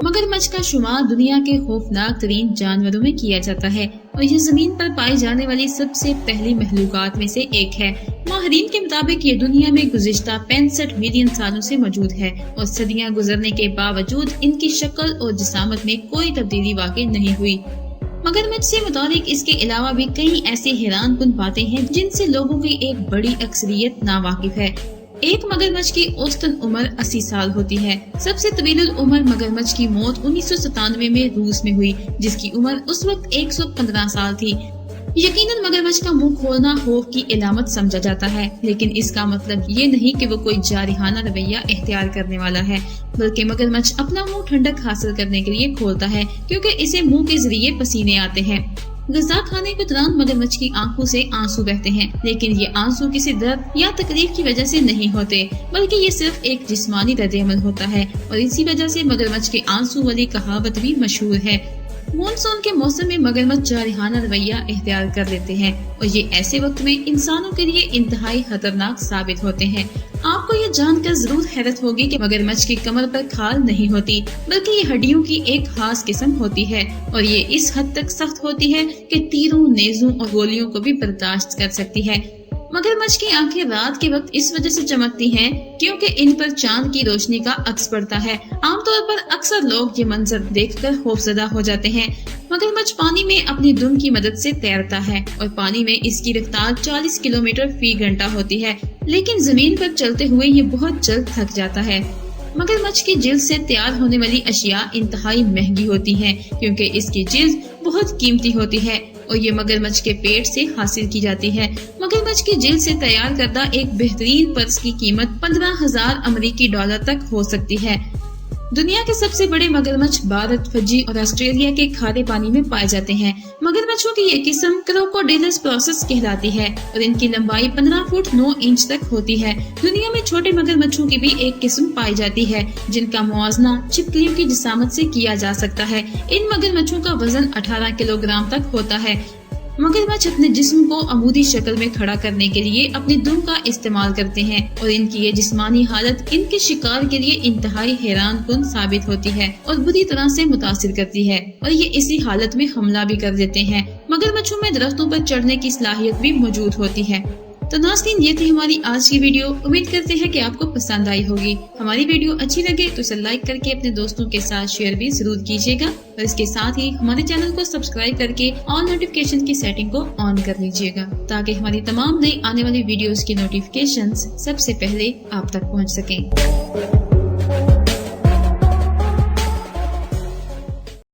मगरमच्छ का शुमार दुनिया के खौफनाक तरीन जानवरों में किया जाता है और यह जमीन पर पाई जाने वाली सबसे पहली महलूकात में से एक है। माहिरीन के मुताबिक ये दुनिया में गुज़िश्ता 65 मिलियन सालों से मौजूद है और सदियां गुजरने के बावजूद इनकी शक्ल और जिसामत में कोई तब्दीली वाक़ई नहीं हुई। मगरमच्छ से मुतालिक इसके अलावा भी कई ऐसे हैरान कुन बातें हैं जिनसे लोगों की एक बड़ी अक्सरियत नावाकिफ है। एक मगरमच्छ की औसतन उम्र 80 साल होती है। सबसे तवील उम्र मगरमच्छ की मौत 1997 में रूस में हुई, जिसकी उम्र उस वक्त 115 साल थी। यकीनन मगरमच्छ का मुंह खोलना खौफ की इलामत समझा जाता है, लेकिन इसका मतलब ये नहीं कि वो कोई जारिहाना रवैया इख्तियार करने वाला है, बल्कि मगरमच्छ अपना मुंह ठंडक हासिल करने के लिए खोलता है, क्योंकि इसे मुंह के जरिए पसीने आते हैं। ग़िज़ा खाने के दौरान मगरमच्छ की आंखों से आंसू बहते हैं, लेकिन ये आंसू किसी दर्द या तकलीफ की वजह से नहीं होते, बल्कि ये सिर्फ एक जिस्मानी रद्द-ए-अमल होता है और इसी वजह से मगरमच्छ के आंसू वाली कहावत भी मशहूर है। मानसून के मौसम में मगरमच्छ जारिहाना रवैया इख्तियार कर लेते हैं और ये ऐसे वक्त में इंसानों के लिए इंतहाई खतरनाक साबित होते हैं। आपको ये जानकर जरूर हैरत होगी कि मगरमच्छ की कमर पर खाल नहीं होती, बल्कि ये हड्डियों की एक खास किस्म होती है और ये इस हद तक सख्त होती है कि तीरों, नेज़ों और गोलियों को भी बर्दाश्त कर सकती है। मगरमच्छ की आंखें रात के वक्त इस वजह से चमकती हैं क्योंकि इन पर चांद की रोशनी का अक्स पड़ता है। आमतौर पर अक्सर लोग ये मंजर देखकर खौफजदा हो जाते हैं। मगरमच्छ पानी में अपनी दुम की मदद से तैरता है और पानी में इसकी रफ्तार 40 किलोमीटर फी घंटा होती है, लेकिन जमीन पर चलते हुए ये बहुत जल्द थक जाता है। मगरमच्छ की जिल्द से तैयार होने वाली अशिया इंतहाई महंगी होती हैं, क्योंकि इसकी जिल्द बहुत कीमती होती है और ये मगरमच्छ के पेट से हासिल की जाती है। मगरमच्छ की जिल्द से तैयार करदा एक बेहतरीन पर्स की कीमत 15,000 अमेरिकी डॉलर तक हो सकती है। दुनिया के सबसे बड़े मगरमच्छ भारत, फिजी और ऑस्ट्रेलिया के खारे पानी में पाए जाते हैं। मगरमच्छों की ये किस्म क्रोकोडाइलस प्रोसेस कहलाती है और इनकी लंबाई 15 फुट 9 इंच तक होती है। दुनिया में छोटे मगरमच्छों की भी एक किस्म पाई जाती है, जिनका मुआवजना छिपकलियों की जिसामत से किया जा सकता है। इन मगरमच्छों का वजन 18 किलोग्राम तक होता है। मगरमच्छ अपने जिस्म को अमूदी शक्ल में खड़ा करने के लिए अपनी दुम का इस्तेमाल करते हैं और इनकी ये जिस्मानी हालत इनके शिकार के लिए इंतहाई हैरान कुन साबित होती है और बुरी तरह से मुतासिर करती है और ये इसी हालत में हमला भी कर देते हैं। मगरमच्छों में दरख्तों पर चढ़ने की सलाहियत भी मौजूद होती है। तो नाज़रीन, ये थी हमारी आज की वीडियो। उम्मीद करते हैं कि आपको पसंद आई होगी। हमारी वीडियो अच्छी लगे तो इसे लाइक करके अपने दोस्तों के साथ शेयर भी जरूर कीजिएगा और इसके साथ ही हमारे चैनल को सब्सक्राइब करके ऑल नोटिफिकेशन की सेटिंग को ऑन कर लीजिएगा, ताकि हमारी तमाम नई आने वाली वीडियोस की नोटिफिकेशंस सबसे पहले आप तक पहुंच सकें।